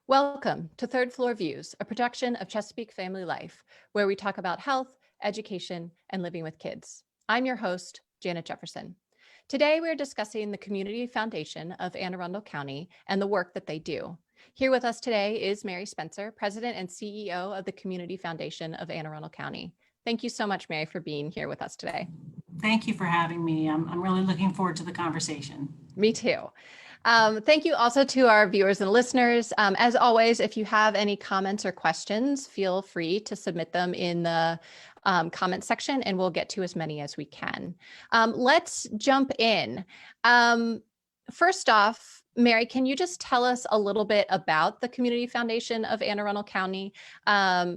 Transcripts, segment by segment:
Welcome to Third Floor Views, a production of Chesapeake Family Life, where we talk about health, education, and living with kids. I'm your host, Janet Jefferson. Today, we're discussing the Community Foundation of Anne Arundel County and the work that they do. Here with us today is Mary Spencer, President and CEO of the Community Foundation of Anne Arundel County. Thank you so much, Mary, for being here with us today. Thank you for having me. I'm really looking forward to the conversation. Me too. Thank you also to our viewers and listeners. As always, if you have any comments or questions, feel free to submit them in the comment section and we'll get to as many as we can. Let's jump in. First off, Mary, can you just tell us a little bit about the Community Foundation of Anne Arundel County?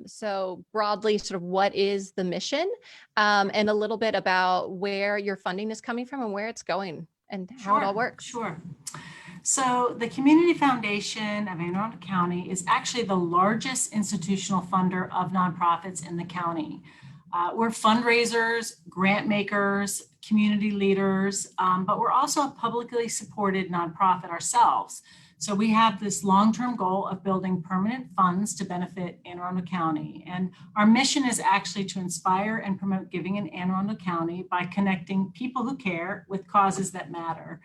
So broadly, sort of what is the mission, and a little bit about where your funding is coming from and where it's going and how it all works. Sure. So the Community Foundation of Anne Arundel County is actually the largest institutional funder of nonprofits in the county. We're fundraisers, grant makers, community leaders, but we're also a publicly supported nonprofit ourselves. So we have this long-term goal of building permanent funds to benefit Anne Arundel County. And our mission is actually to inspire and promote giving in Anne Arundel County by connecting people who care with causes that matter.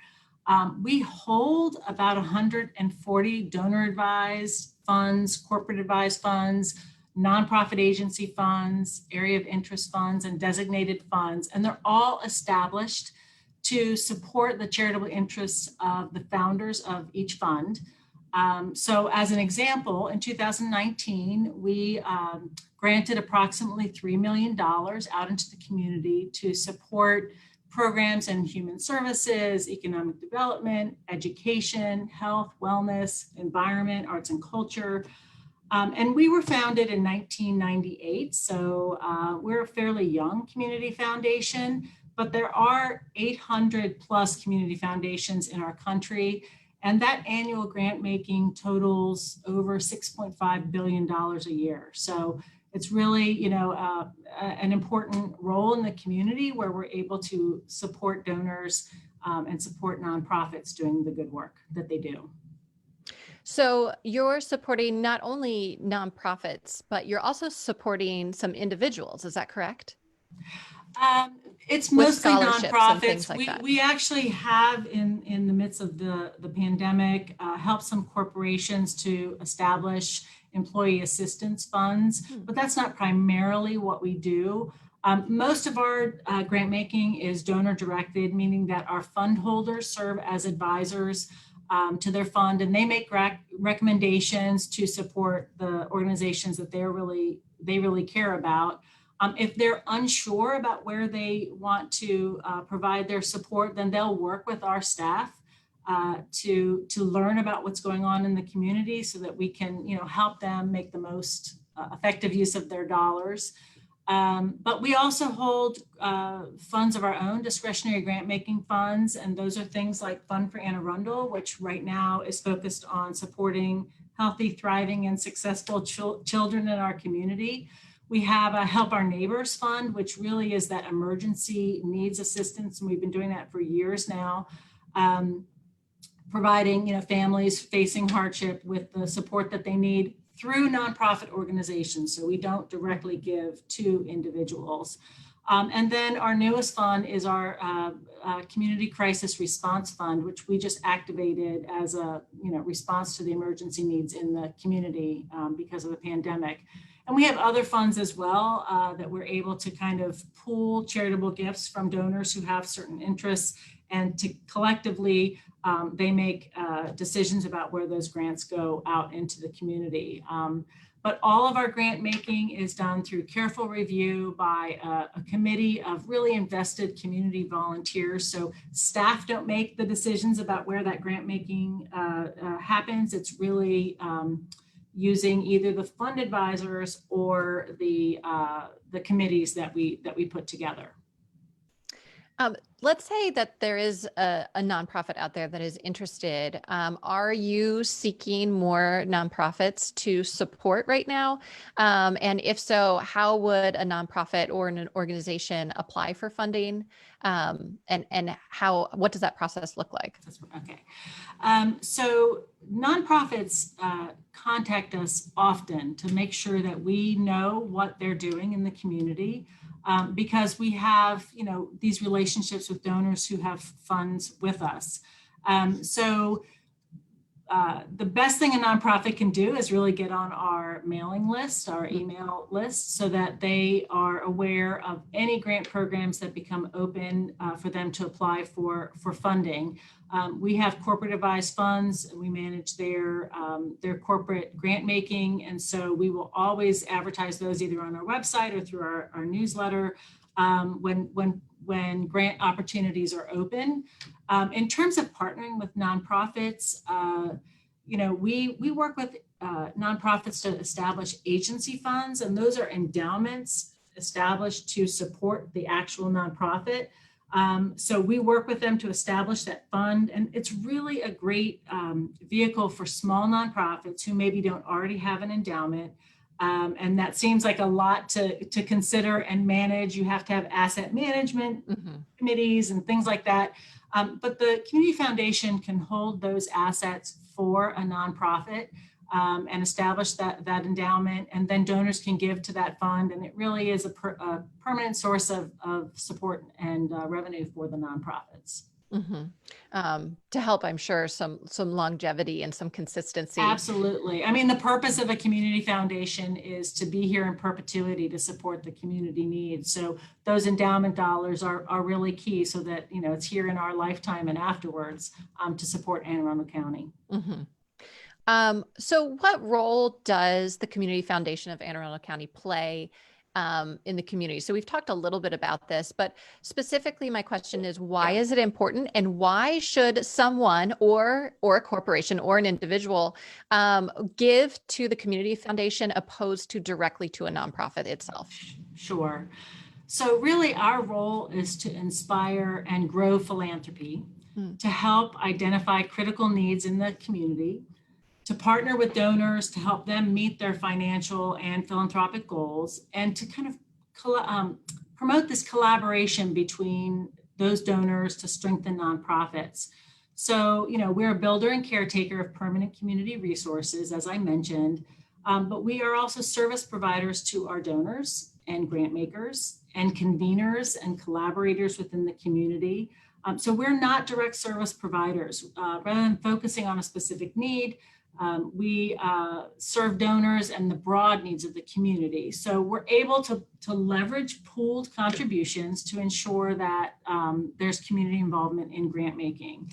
We hold about 140 donor-advised funds, corporate-advised funds, nonprofit agency funds, area of interest funds, and designated funds, and they're all established to support the charitable interests of the founders of each fund. So as an example, in 2019, we granted approximately $3 million out into the community to support programs in human services, economic development, education, health, wellness, environment, arts and culture. And we were founded in 1998, so we're a fairly young community foundation, but there are 800 plus community foundations in our country, and that annual grant making totals over $6.5 billion a year. So it's really, an important role in the community where we're able to support donors and support nonprofits doing the good work that they do. So you're supporting not only nonprofits, but you're also supporting some individuals. Is that correct? It's mostly nonprofits. We actually have in the midst of the pandemic helped some corporations to establish employee assistance funds, but that's not primarily what we do. Most of our grant making is donor directed, meaning that our fund holders serve as advisors to their fund, and they make recommendations to support the organizations that they really care about. If they're unsure about where they want to provide their support, then they'll work with our staff to learn about what's going on in the community so that we can help them make the most effective use of their dollars. But we also hold funds of our own, discretionary grant making funds, and those are things like Fund for Anne Arundel, which right now is focused on supporting healthy, thriving, and successful children in our community. We have a Help Our Neighbors Fund, which really is that emergency needs assistance, and we've been doing that for years now, providing families facing hardship with the support that they need through nonprofit organizations. So we don't directly give to individuals. And then our newest fund is our Community Crisis Response Fund, which we just activated as a response to the emergency needs in the community because of the pandemic. And we have other funds as well that we're able to kind of pool charitable gifts from donors who have certain interests, and to collectively they make decisions about where those grants go out into the community. But all of our grant making is done through careful review by a committee of really invested community volunteers. So staff don't make the decisions about where that grant making happens. It's really using either the fund advisors or the committees that we put together. Let's say that there is a nonprofit out there that is interested. Are you seeking more nonprofits to support right now? And if so, how would a nonprofit or an organization apply for funding? And what does that process look like? Okay. So nonprofits contact us often to make sure that we know what they're doing in the community, because we have, these relationships with donors who have funds with us. The best thing a nonprofit can do is really get on our mailing list, our email list, so that they are aware of any grant programs that become open for them to apply for funding. We have corporate advised funds, and we manage their corporate grant making, and so we will always advertise those either on our website or through our newsletter when grant opportunities are open. In terms of partnering with nonprofits, we work with nonprofits to establish agency funds, and those are endowments established to support the actual nonprofit. So we work with them to establish that fund, and it's really a great vehicle for small nonprofits who maybe don't already have an endowment. And that seems like a lot to consider and manage. You have to have asset management committees and things like that. But the community foundation can hold those assets for a nonprofit and establish that endowment, and then donors can give to that fund. And it really is a permanent source of support and revenue for the nonprofits. To help, I'm sure, some longevity and some consistency. Absolutely. I mean, the purpose of a community foundation is to be here in perpetuity to support the community needs. So those endowment dollars are really key, so that it's here in our lifetime and afterwards to support Anne Arundel County. So what role does the Community Foundation of Anne Arundel County play in the community? So we've talked a little bit about this, but specifically my question is, why is it important, and why should someone or a corporation or an individual give to the Community Foundation opposed to directly to a nonprofit itself? Sure. So really our role is to inspire and grow philanthropy, to help identify critical needs in the community, to partner with donors to help them meet their financial and philanthropic goals, and to kind of promote this collaboration between those donors to strengthen nonprofits. So, we're a builder and caretaker of permanent community resources, as I mentioned, but we are also service providers to our donors and grant makers and conveners and collaborators within the community. So we're not direct service providers. Rather than focusing on a specific need, we serve donors and the broad needs of the community. So we're able to leverage pooled contributions to ensure that there's community involvement in grant making.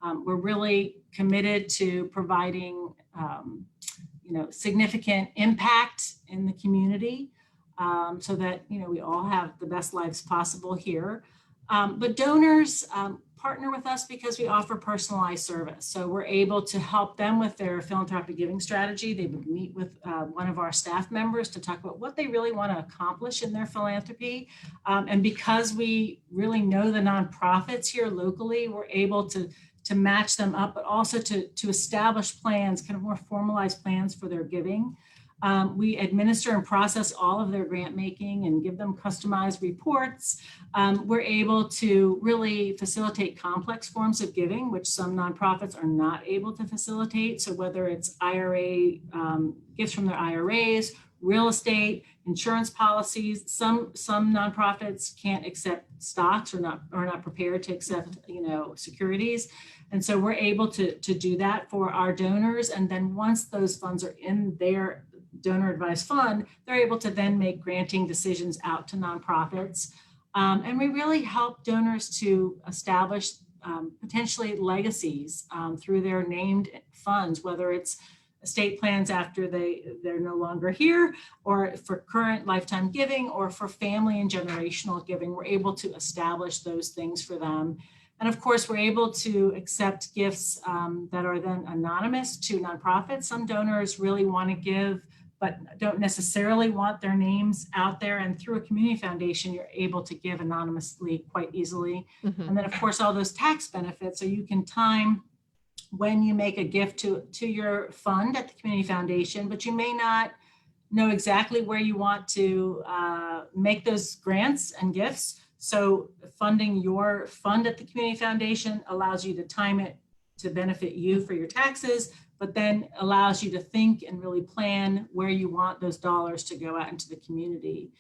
We're really committed to providing significant impact in the community, so that we all have the best lives possible here. But donors partner with us because we offer personalized service. So we're able to help them with their philanthropic giving strategy. They would meet with one of our staff members to talk about what they really want to accomplish in their philanthropy. And because we really know the nonprofits here locally, we're able to match them up, but also to establish plans, kind of more formalized plans for their giving. We administer and process all of their grant making and give them customized reports. We're able to really facilitate complex forms of giving, which some nonprofits are not able to facilitate. So whether it's IRA, gifts from their IRAs, real estate, insurance policies, some nonprofits can't accept stocks or not prepared to accept securities. And so we're able to do that for our donors. And then once those funds are in their donor advised fund, they're able to then make granting decisions out to nonprofits. And we really help donors to establish potentially legacies through their named funds, whether it's estate plans after they're no longer here, or for current lifetime giving, or for family and generational giving. We're able to establish those things for them. And of course, we're able to accept gifts that are then anonymous to nonprofits. Some donors really want to give but don't necessarily want their names out there. And through a community foundation, you're able to give anonymously quite easily. Mhm. And then of course, all those tax benefits, so you can time when you make a gift to your fund at the community foundation, but you may not know exactly where you want to make those grants and gifts. So funding your fund at the community foundation allows you to time it to benefit you for your taxes, but then allows you to think and really plan where you want those dollars to go out into the community.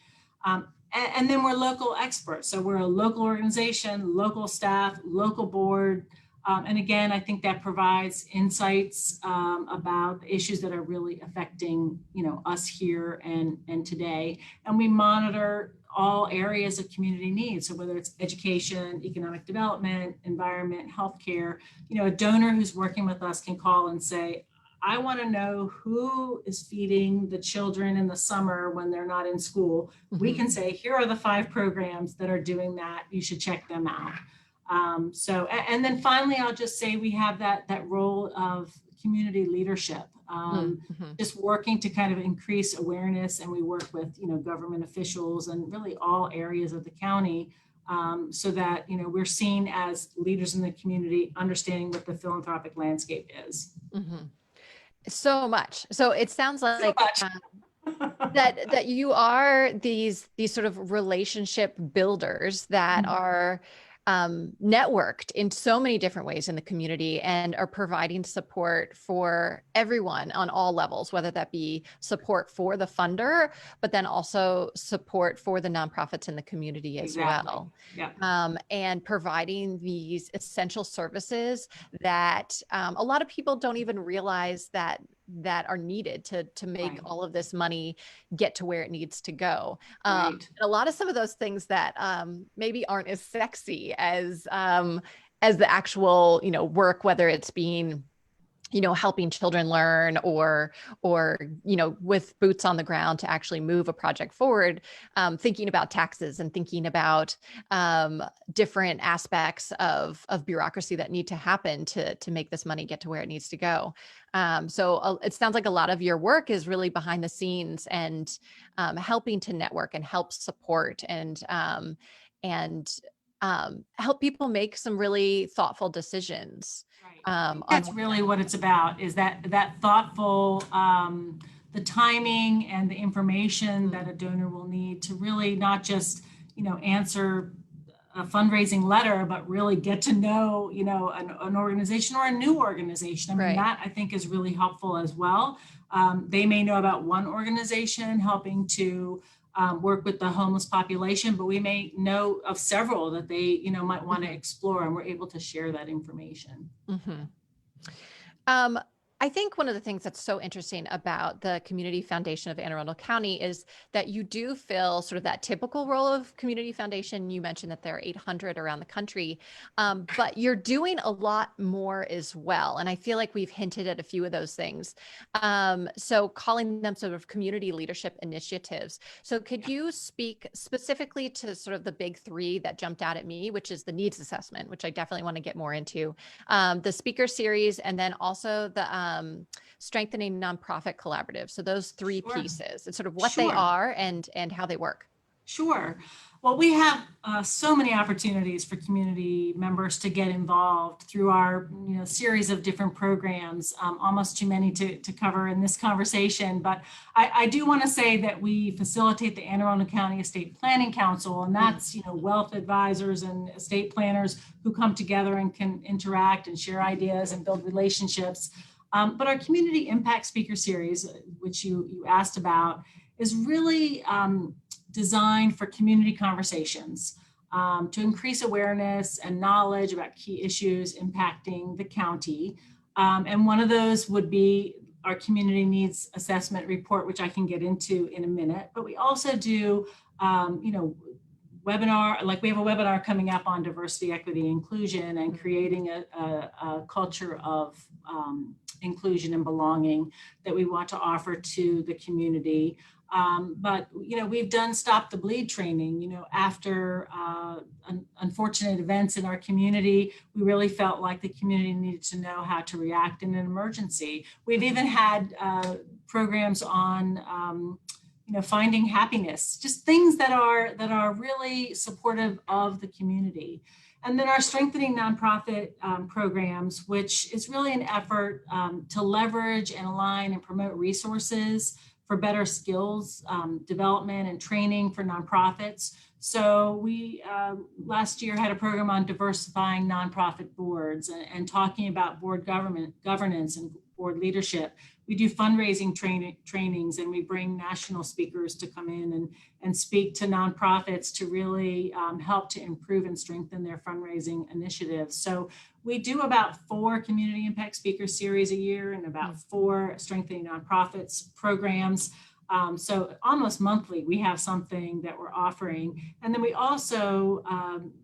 And then we're local experts. So we're a local organization, local staff, local board. And again, I think that provides insights about issues that are really affecting, us here and today. And we monitor all areas of community needs. So whether it's education, economic development, environment, healthcare, a donor who's working with us can call and say, I want to know who is feeding the children in the summer when they're not in school. We can say, here are the 5 programs that are doing that. You should check them out. And then finally, I'll just say we have that role of community leadership, just working to kind of increase awareness. And we work with, government officials and really all areas of the county so that, we're seen as leaders in the community, understanding what the philanthropic landscape is. So much. So it sounds like that you are these sort of relationship builders that are networked in so many different ways in the community and are providing support for everyone on all levels, whether that be support for the funder, but then also support for the nonprofits in the community as well. Yeah. And providing these essential services that a lot of people don't even realize that are needed to make all of this money get to where it needs to go. And a lot of some of those things that maybe aren't as sexy as the actual, work, whether it's being, helping children learn or, with boots on the ground to actually move a project forward, thinking about taxes and thinking about different aspects of bureaucracy that need to happen to make this money get to where it needs to go. So it sounds like a lot of your work is really behind the scenes and helping to network and help support and help people make some really thoughtful decisions. That's really what it's about, is that thoughtful, the timing and the information that a donor will need to really not just, answer a fundraising letter, but really get to know, an organization or a new organization. I mean, that I think is really helpful as well. They may know about one organization helping to work with the homeless population, but we may know of several that they, might want to explore, and we're able to share that information. I think one of the things that's so interesting about the Community Foundation of Anne Arundel County is that you do fill sort of that typical role of community foundation. You mentioned that there are 800 around the country, but you're doing a lot more as well. And I feel like we've hinted at a few of those things. So calling them sort of community leadership initiatives. So could you speak specifically to sort of the big 3 that jumped out at me, which is the needs assessment, which I definitely want to get more into, the speaker series, and then also the strengthening nonprofit collaborative. So those 3 pieces and sort of what they are and how they work. Sure. Well, we have so many opportunities for community members to get involved through our series of different programs, almost too many to cover in this conversation. But I do want to say that we facilitate the Anne Arundel County Estate Planning Council, and that's wealth advisors and estate planners who come together and can interact and share ideas and build relationships. But our Community Impact Speaker Series, which you asked about, is really designed for community conversations to increase awareness and knowledge about key issues impacting the county. And one of those would be our Community Needs Assessment Report, which I can get into in a minute. But we also do, webinar, like we have a webinar coming up on diversity, equity, inclusion, and creating a culture of inclusion and belonging that we want to offer to the community. But, we've done Stop the Bleed training, after unfortunate events in our community. We really felt like the community needed to know how to react in an emergency. We've even had programs on, finding happiness, just things that are really supportive of the community. And then our Strengthening Nonprofit programs, which is really an effort to leverage and align and promote resources for better skills development and training for nonprofits. So we last year had a program on diversifying nonprofit boards and talking about board governance and board leadership. We do fundraising trainings, and we bring national speakers to come in and speak to nonprofits to really help to improve and strengthen their fundraising initiatives. So we do about 4 community impact speaker series a year and about 4 strengthening nonprofits programs. So almost monthly, we have something that we're offering. And then we also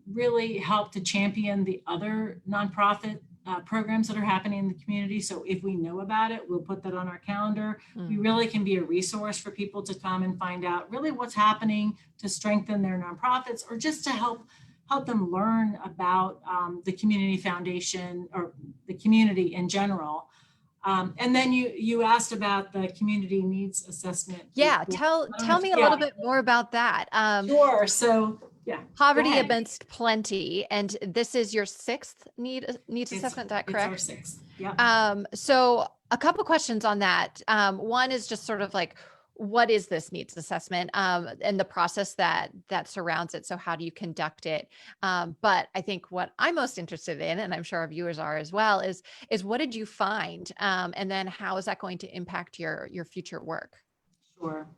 really help to champion the other nonprofit programs that are happening in the community. So if we know about it, we'll put that on our calendar. We really can be a resource for people to come and find out really what's happening to strengthen their nonprofits, or just to help them learn about the community foundation or the community in general. And then you asked about the community needs assessment. Yeah, tell me a little bit more about that. Sure. So yeah, poverty amidst plenty, and this is your 6th needs assessment. Is that correct? It's our 6th. Yeah. So a couple questions on that. One is just sort of like, what is this needs assessment and the process that surrounds it? So how do you conduct it? But I think what I'm most interested in, and I'm sure our viewers are as well, is what did you find? And then how is that going to impact your future work? Sure.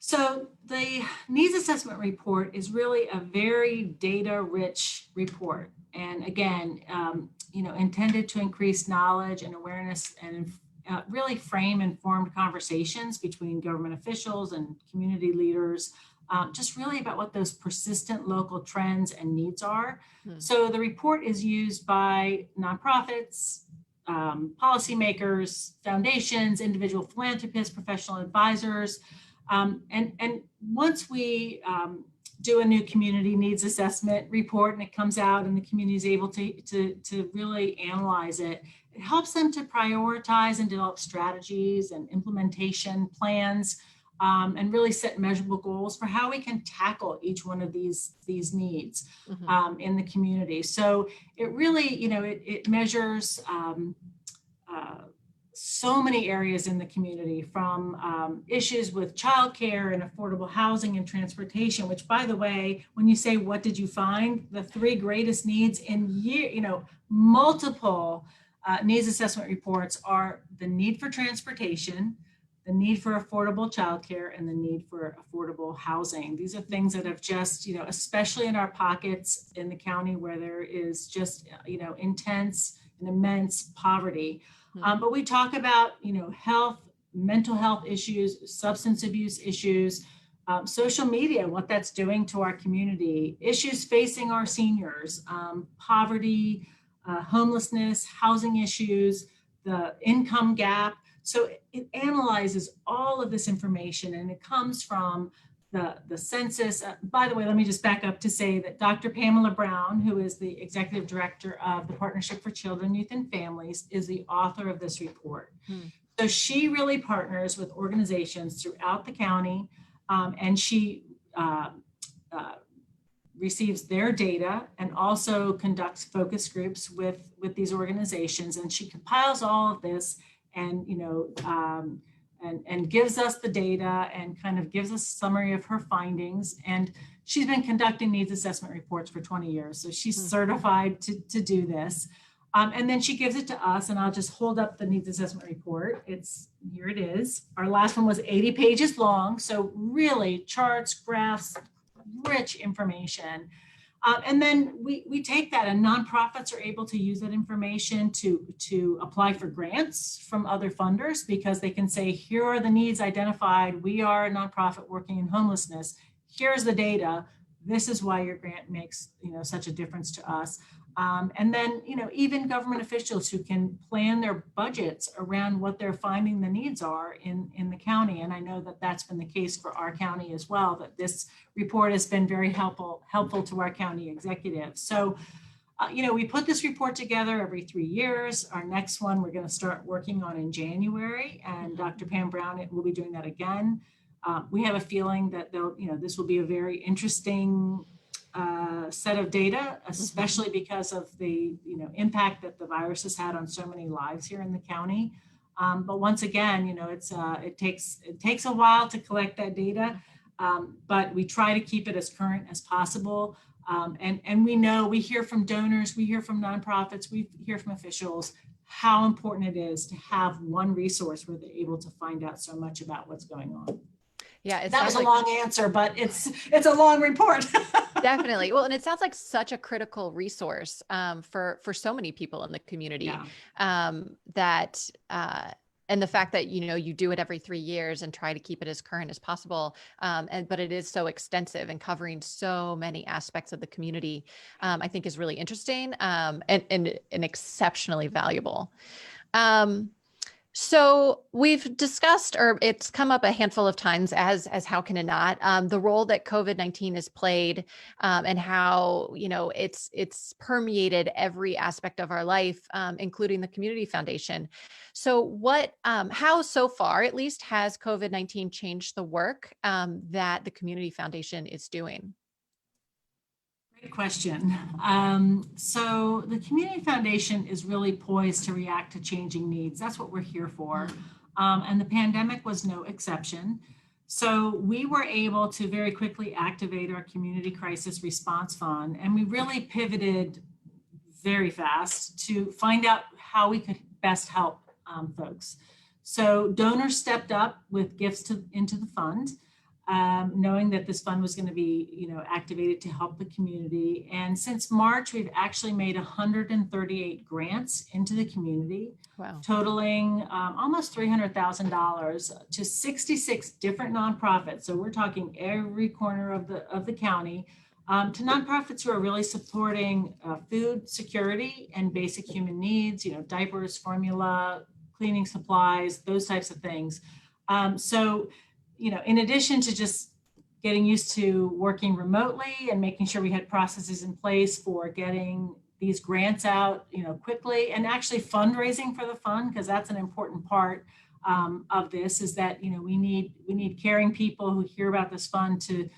So the needs assessment report is really a very data-rich report. And again, intended to increase knowledge and awareness and really frame informed conversations between government officials and community leaders, just really about what those persistent local trends and needs are. So the report is used by nonprofits, policymakers, foundations, individual philanthropists, professional advisors. And once we do a new community needs assessment report and it comes out and the community is able to really analyze it, it helps them to prioritize and develop strategies and implementation plans, and really set measurable goals for how we can tackle each one of these needs in the community. So it really, it measures so many areas in the community, from issues with childcare and affordable housing and transportation, which, by the way, when you say, what did you find? The 3 greatest needs in multiple needs assessment reports are the need for transportation, the need for affordable childcare, and the need for affordable housing. These are things that have just, especially in our pockets in the county where there is just, intense and immense poverty. But we talk about, health, mental health issues, substance abuse issues, social media, what that's doing to our community, issues facing our seniors, poverty, homelessness, housing issues, the income gap. So it analyzes all of this information, and it comes from the census. By the way, let me just back up to say that Dr. Pamela Brown, who is the executive director of the Partnership for Children, Youth, and Families, is the author of this report. So she really partners with organizations throughout the county, and she receives their data and also conducts focus groups with these organizations. And she compiles all of this and, and gives us the data and kind of gives us a summary of her findings. And she's been conducting needs assessment reports for 20 years. So she's certified to do this. And then she gives it to us, and I'll just hold up the needs assessment report. Here it is. Our last one was 80 pages long. So really charts, graphs, rich information. And then we take that, and nonprofits are able to use that information to apply for grants from other funders, because they can say, here are the needs identified. We are a nonprofit working in homelessness. Here's the data. This is why your grant makes such a difference to us. And then, even government officials who can plan their budgets around what they're finding the needs are in the county. And I know that that's been the case for our county as well, that this report has been very helpful to our county executives. So, we put this report together every 3 years. Our next one we're going to start working on in January, and Dr. Pam Brown will be doing that again. We have a feeling that this will be a very interesting set of data, especially because of the impact that the virus has had on so many lives here in the county. But once again, it takes a while to collect that data, but we try to keep it as current as possible. And we hear from donors, we hear from nonprofits, we hear from officials how important it is to have one resource where they're able to find out so much about what's going on. Yeah, that was a long answer, but it's a long report. Definitely. Well, and it sounds like such a critical resource for so many people in the community. Yeah. And the fact that you do it every 3 years and try to keep it as current as possible, but it is so extensive and covering so many aspects of the community, I think is really interesting and exceptionally valuable. So we've discussed, or it's come up a handful of times as how can it not, the role that COVID-19 has played, and how, it's permeated every aspect of our life, including the Community Foundation. So how so far, at least, has COVID-19 changed the work that the Community Foundation is doing? Great question. So the Community Foundation is really poised to react to changing needs. That's what we're here for. And the pandemic was no exception. So we were able to very quickly activate our Community Crisis Response Fund, and we really pivoted very fast to find out how we could best help folks. So donors stepped up with gifts into the fund, knowing that this fund was going to be, activated to help the community. And since March, we've actually made 138 grants into the community, wow, totaling almost $300,000 to 66 different nonprofits. So we're talking every corner of the county, to nonprofits who are really supporting food security and basic human needs, diapers, formula, cleaning supplies, those types of things. So, in addition to just getting used to working remotely and making sure we had processes in place for getting these grants out, quickly, and actually fundraising for the fund, because that's an important part of this, is that, we need caring people who hear about this fund to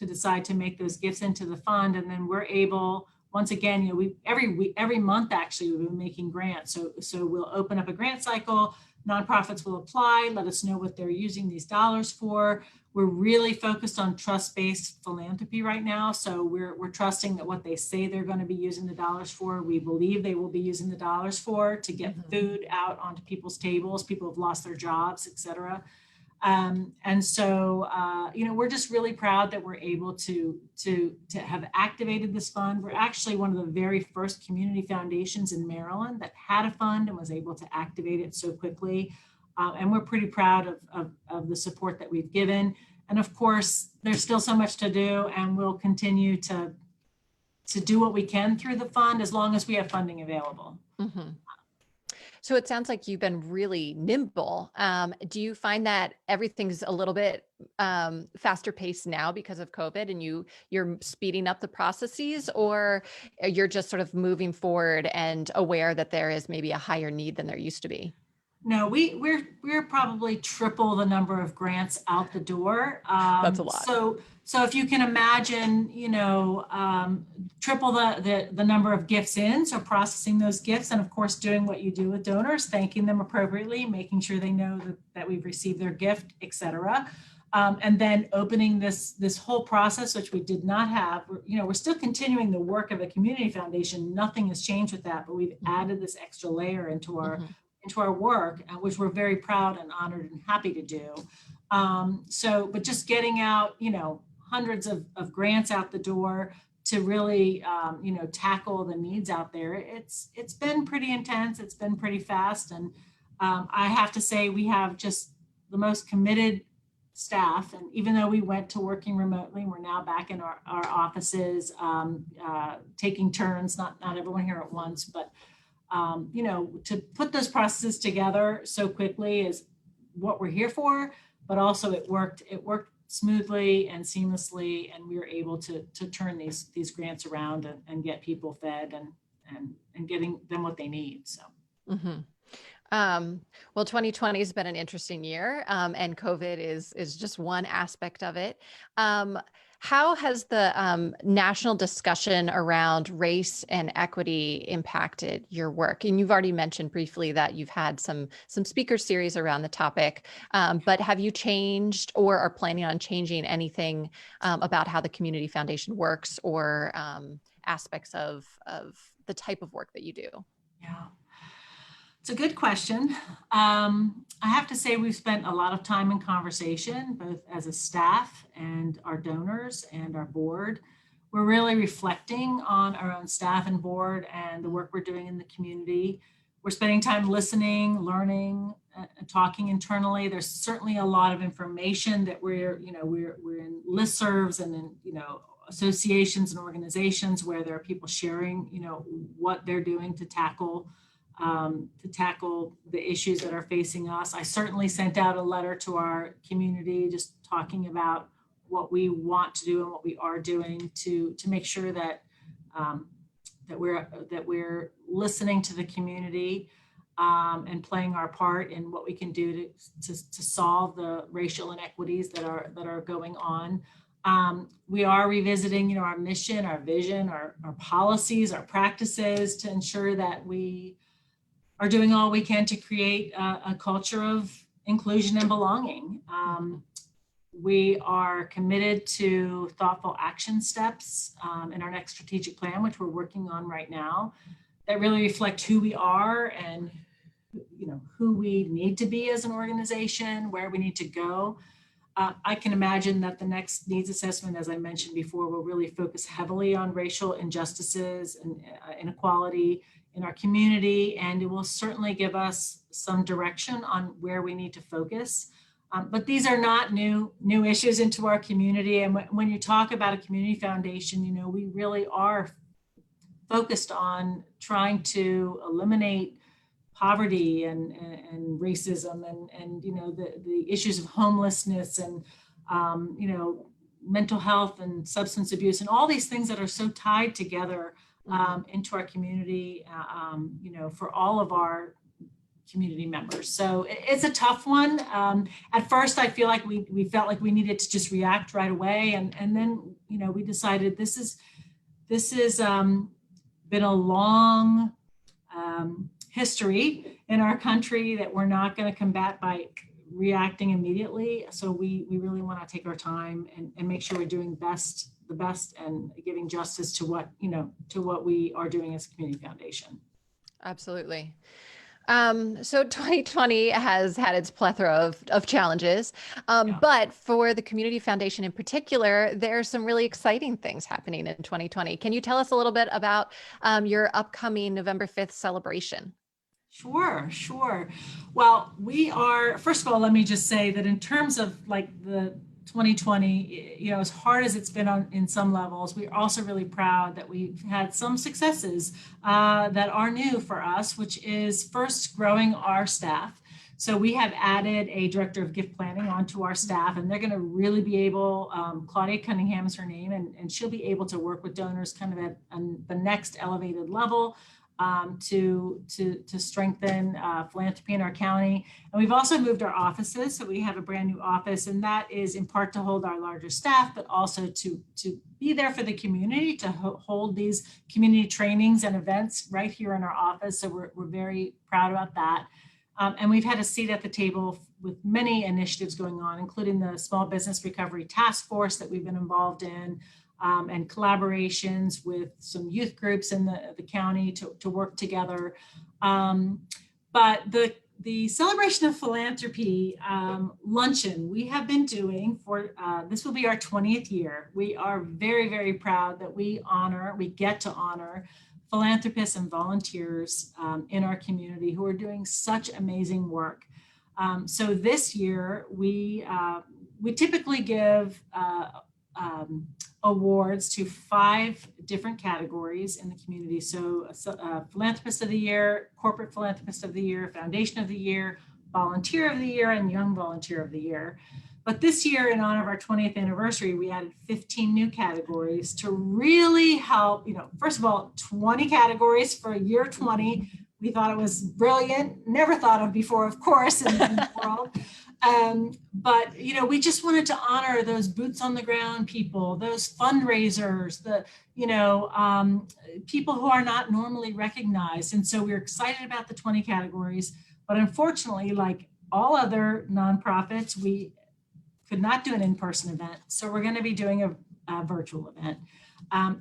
decide to make those gifts into the fund. And then we're able, once again, every month, actually, we've been making grants. So we'll open up a grant cycle. Nonprofits will apply, let us know what they're using these dollars for. We're really focused on trust-based philanthropy right now. So we're trusting that what they say they're going to be using the dollars for, we believe they will be using the dollars for, to get food out onto people's tables. People have lost their jobs, et cetera. And so, we're just really proud that we're able to have activated this fund. We're actually one of the very first community foundations in Maryland that had a fund and was able to activate it so quickly. And we're pretty proud of the support that we've given. And of course, there's still so much to do, and we'll continue to do what we can through the fund as long as we have funding available. Mm-hmm. So it sounds like you've been really nimble. Do you find that everything's a little bit faster paced now because of COVID, and you're speeding up the processes, or you're just sort of moving forward and aware that there is maybe a higher need than there used to be? No, we're probably triple the number of grants out the door. That's a lot. So if you can imagine, triple the number of gifts in, so processing those gifts, and of course doing what you do with donors, thanking them appropriately, making sure they know that we've received their gift, et cetera. And then opening this whole process, which we did not have. We're still continuing the work of a community foundation. Nothing has changed with that, but we've added this extra layer into our work, which we're very proud and honored and happy to do. But just getting out, hundreds of grants out the door to really, tackle the needs out there. It's been pretty intense. It's been pretty fast. And I have to say, we have just the most committed staff. And even though we went to working remotely, we're now back in our offices, taking turns, not everyone here at once, but to put those processes together so quickly is what we're here for, but also it worked smoothly and seamlessly, and we were able to turn these grants around and get people fed and getting them what they need. So. Mm-hmm. Well, 2020 has been an interesting year, and COVID is just one aspect of it. How has the national discussion around race and equity impacted your work? And you've already mentioned briefly that you've had some speaker series around the topic, but have you changed or are planning on changing anything about how the Community Foundation works, or aspects of the type of work that you do? Yeah. It's a good question. I have to say we've spent a lot of time in conversation, both as a staff and our donors and our board. We're really reflecting on our own staff and board and the work we're doing in the community. We're spending time listening, learning, and talking internally. There's certainly a lot of information that we're in listservs and in, associations and organizations where there are people sharing, what they're doing to tackle the issues that are facing us. I certainly sent out a letter to our community just talking about what we want to do and what we are doing to make sure that we're listening to the community and playing our part in what we can do to solve the racial inequities that are going on. We are revisiting, our mission, our vision, our policies, our practices to ensure that we are doing all we can to create a culture of inclusion and belonging. We are committed to thoughtful action steps in our next strategic plan, which we're working on right now, that really reflect who we are and who we need to be as an organization, where we need to go. I can imagine that the next needs assessment, as I mentioned before, will really focus heavily on racial injustices and inequality in our community, and it will certainly give us some direction on where we need to focus. But these are not new issues into our community. And when you talk about a community foundation, we really are focused on trying to eliminate poverty and racism and the issues of homelessness and mental health and substance abuse and all these things that are so tied together into our community, for all of our community members. So it's a tough one. At first, I feel like we felt like we needed to just react right away, and then we decided this is been a long history in our country that we're not going to combat by reacting immediately. So we really want to take our time and make sure we're doing the best and giving justice to what we are doing as a community foundation. Absolutely. So 2020 has had its plethora of challenges, but for the Community Foundation in particular, there are some really exciting things happening in 2020. Can you tell us a little bit about your upcoming November 5th celebration? Sure. Well, first of all, let me just say that in terms of like the 2020, as hard as it's been in some levels, we're also really proud that we've had some successes that are new for us, which is first growing our staff. So we have added a director of gift planning onto our staff, and they're going to really be able, Claudia Cunningham is her name, and she'll be able to work with donors kind of at the next elevated level. To strengthen philanthropy in our county. And we've also moved our offices. So we have a brand new office, and that is in part to hold our larger staff, but also to be there for the community, to hold these community trainings and events right here in our office. So we're very proud about that. And we've had a seat at the table with many initiatives going on, including the Small Business Recovery Task Force that we've been involved in, and collaborations with some youth groups in the county to work together. But the Celebration of Philanthropy luncheon we have been doing for, this will be our 20th year. We are very, very proud that we get to honor philanthropists and volunteers in our community who are doing such amazing work. So this year we we typically give awards to 5 different categories in the community. So Philanthropist of the Year, Corporate Philanthropist of the Year, Foundation of the Year, Volunteer of the Year, and Young Volunteer of the Year. But this year, in honor of our 20th anniversary, we added 15 new categories to really help, first of all, 20 categories for year 20. We thought it was brilliant, never thought of before, of course, in the world. But we just wanted to honor those boots on the ground people, those fundraisers, the people who are not normally recognized. And so we're excited about the 20 categories, but unfortunately, like all other nonprofits, we could not do an in-person event. So we're going to be doing a virtual event.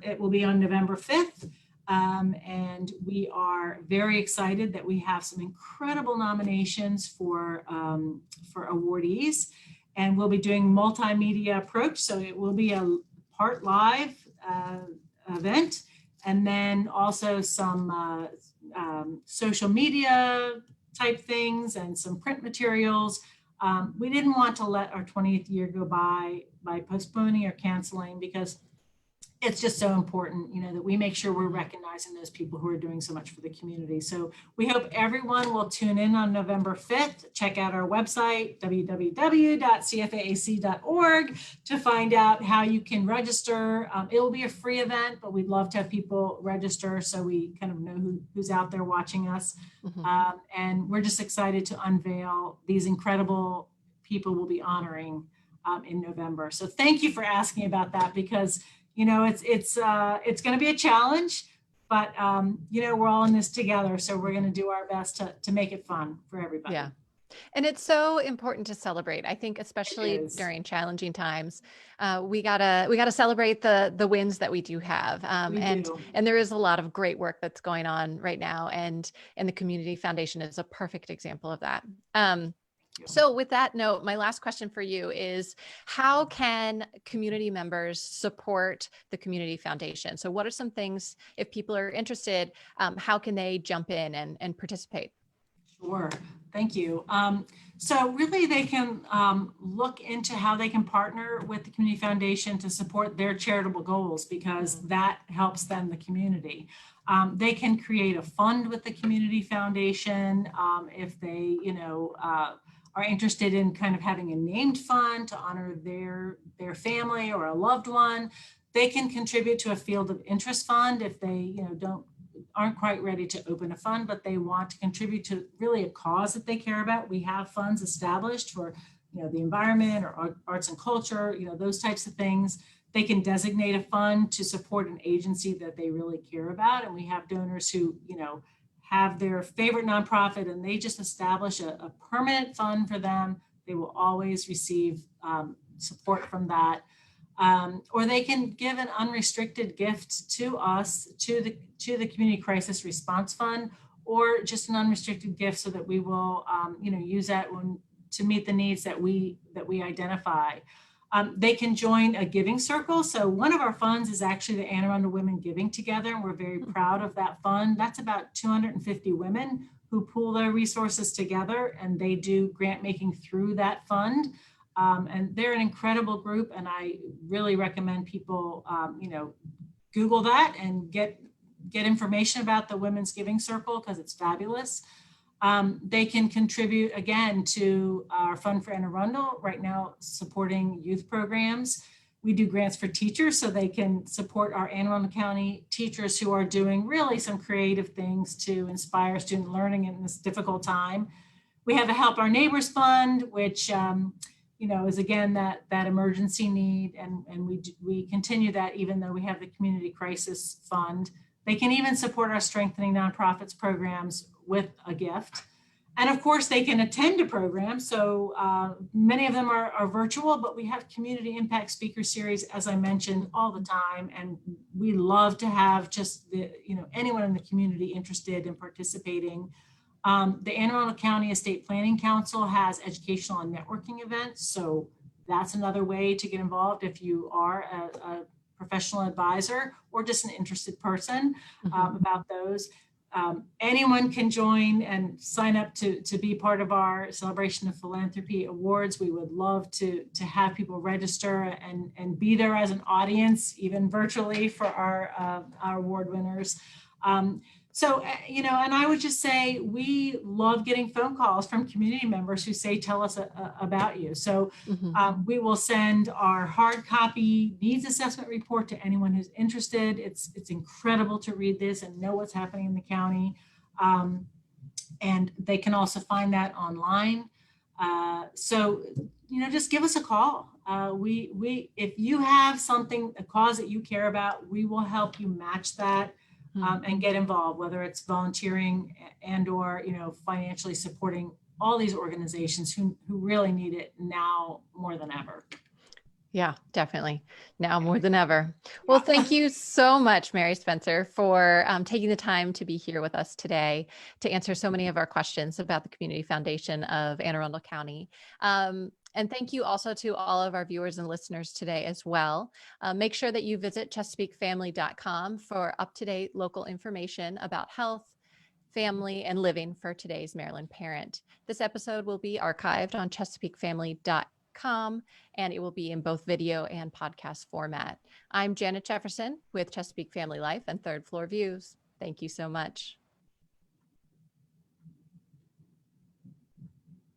It will be on November 5th. And we are very excited that we have some incredible nominations for awardees, and we'll be doing multimedia approach. So it will be a part live event, and then also some social media type things and some print materials. We didn't want to let our 20th year go by postponing or canceling, because it's just so important, that we make sure we're recognizing those people who are doing so much for the community. So we hope everyone will tune in on November 5th. Check out our website, www.cfaac.org, to find out how you can register. It will be a free event, but we'd love to have people register so we kind of know who's out there watching us. Mm-hmm. And we're just excited to unveil these incredible people we'll be honoring in November. So thank you for asking about that, because it's going to be a challenge, but we're all in this together. So we're going to do our best to make it fun for everybody. Yeah. And it's so important to celebrate. I think, especially during challenging times, we gotta celebrate the wins that we do have. And there is a lot of great work that's going on right now. And the Community Foundation is a perfect example of that. So with that note, my last question for you is, how can community members support the Community Foundation? So what are some things, if people are interested, how can they jump in and participate? Sure, thank you. So really they can look into how they can partner with the Community Foundation to support their charitable goals, because that helps them, the community. They can create a fund with the Community Foundation if they, are interested in kind of having a named fund to honor their family or a loved one. They can contribute to a field of interest fund if they aren't quite ready to open a fund, but they want to contribute to really a cause that they care about. We have funds established for the environment or arts and culture, those types of things. They can designate a fund to support an agency that they really care about. And we have donors who have their favorite nonprofit and they just establish a permanent fund for them. They will always receive support from that. Or they can give an unrestricted gift to us, to the Community Crisis Response Fund, or just an unrestricted gift so that we will use that to meet the needs that we identify. They can join a giving circle. So one of our funds is actually the Anne Arundel Women Giving Together, and we're very proud of that fund. That's about 250 women who pool their resources together, and they do grant making through that fund. And they're an incredible group, and I really recommend people, Google that and get information about the Women's Giving Circle, because it's fabulous. They can contribute again to our Fund for Anne Arundel, right now supporting youth programs. We do grants for teachers, so they can support our Anne Arundel County teachers who are doing really some creative things to inspire student learning in this difficult time. We have a Help Our Neighbors Fund, which is again that emergency need, and we continue that even though we have the Community Crisis Fund. They can even support our Strengthening Nonprofits programs with a gift. And of course, they can attend a program. So many of them are virtual, but we have Community Impact Speaker Series, as I mentioned, all the time. And we love to have just anyone in the community interested in participating. The Anne Arundel County Estate Planning Council has educational and networking events. So that's another way to get involved if you are a professional advisor or just an interested person about those. Anyone can join and sign up to be part of our Celebration of Philanthropy Awards. We would love to have people register and be there as an audience, even virtually, for our award winners. And I would just say we love getting phone calls from community members who say, tell us about you. So we will send our hard copy needs assessment report to anyone who's interested. It's incredible to read this and know what's happening in the county. And they can also find that online. Just give us a call. If you have something, a cause that you care about, we will help you match that. And get involved, whether it's volunteering or financially supporting all these organizations who really need it now more than ever. Yeah, definitely. Now more than ever. Well, thank you so much, Mary Spencer, for taking the time to be here with us today to answer so many of our questions about the Community Foundation of Anne Arundel County. And thank you also to all of our viewers and listeners today as well. Make sure that you visit ChesapeakeFamily.com for up-to-date local information about health, family, and living for today's Maryland parent. This episode will be archived on ChesapeakeFamily.com, and it will be in both video and podcast format. I'm Janet Jefferson with Chesapeake Family Life and Third Floor Views. Thank you so much.